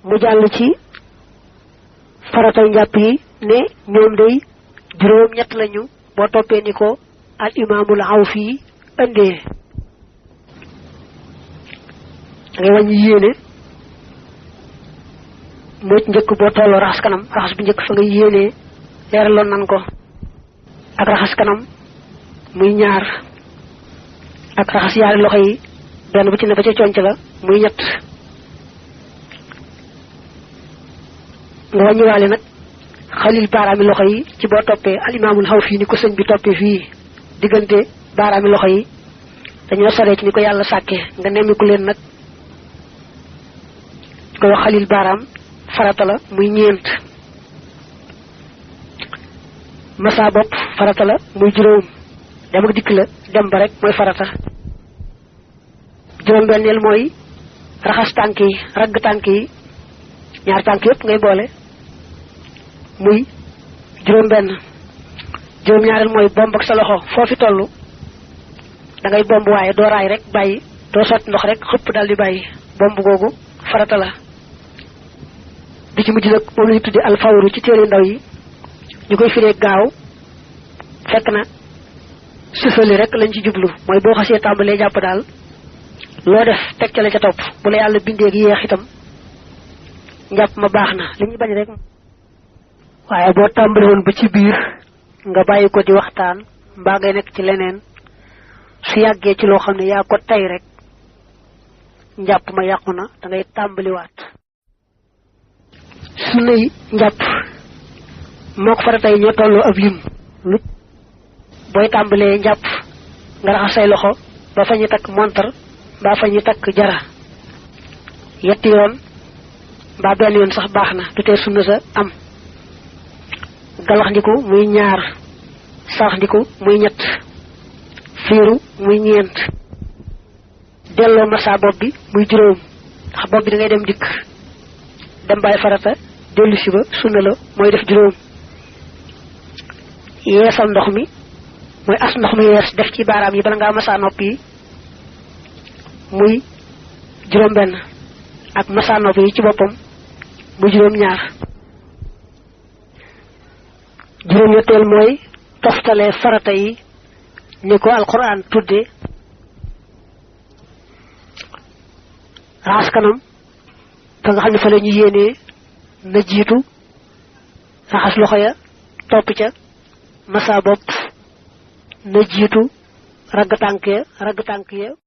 mu jàll ci faratay njàpp yi ne ñoom day juróom ñett lañu boo toppee ni ko al imaamul Awfi andee ngay wàññi yéene moo ci njëkk boo tolloo raxas kanam raxas bu njëkk fa nga yéenee leeraloon nan ko ak raxas kanam muy ñaar ak raxas yaari loxo yi benn bu ci ne ba ca conc la muy ñett nga wàññiwaale nag xalil baaraami loxo yi ci boo toppee al imaamul Awfi ni ko sëñ bi toppee fii diggante baaraami loxo yi dañoo soree ci ni ko yàlla sàkkee nga nemmiku leen nag ko wax xalil baaraam farata la muy ñeent masa bopp farata la muy juróom dem ak dikk la dem ba rek mooy farata juróom benneel mooy raxas tànk yi ragg tànk yi ñaar tànk yépp ngay boole muy juróom benn juróom ñaareel mooy bomb ak sa loxo foofi tollu da ngay bomb waaye doo raay rek bàyyi doo sotti ndox rek xëpp daldi bàyyi bomb googu farata la bi ci mujj nag moom lañu tuddi alfawru ci téere ndaw yi ñu koy firee gaaw fekk na sufali rek lañ ci jublu mooy boo xasee tàmbalee jàpp daal loo def teg ca la ca topp bu la yàlla bindee gi yeex itam njàpp ma baax na li ñu bañ rek waaye boo tàmbali woon ba ci biir nga bàyyi ko di waxtaan mbaa ngay nekk ci leneen su yàggee ci loo xam ne yaa ko tey rek njàpp ma yàqu na da ngay tàmbaliwaat sunnay njàpp moo ko faratay ñoo tolloo ab lim lu booy tàmbalee njàpp nga raxas say loxo ba fa ñu takk montar mbaa fa ñu takk jara yetti yoon mbaa benn yoon sax baax na du tee sunna sa am galax ndiku muy ñaar sax ndiku muy ñett fiiru muy ñeent delloo massa bopp bi muy juróom ndax bopp bi da ngay dem dikk dem bàyyi farata dellu si ba sunna la mooy def juróom yeesal ndox mi mooy as ndox mi yees def ci baaraam yi bala ngaa massa nopp yi muy juróom benn ak massa nopp yi ci boppam muy juróom ñaar juróom ñetteel mooy toftale farata yi ni ko alquran tudde raxas kanam fa nga xam ne fa la ñu yéenee na jiitu raxas loxo ya topp ca massa bopp na jiitu ragg tànk ya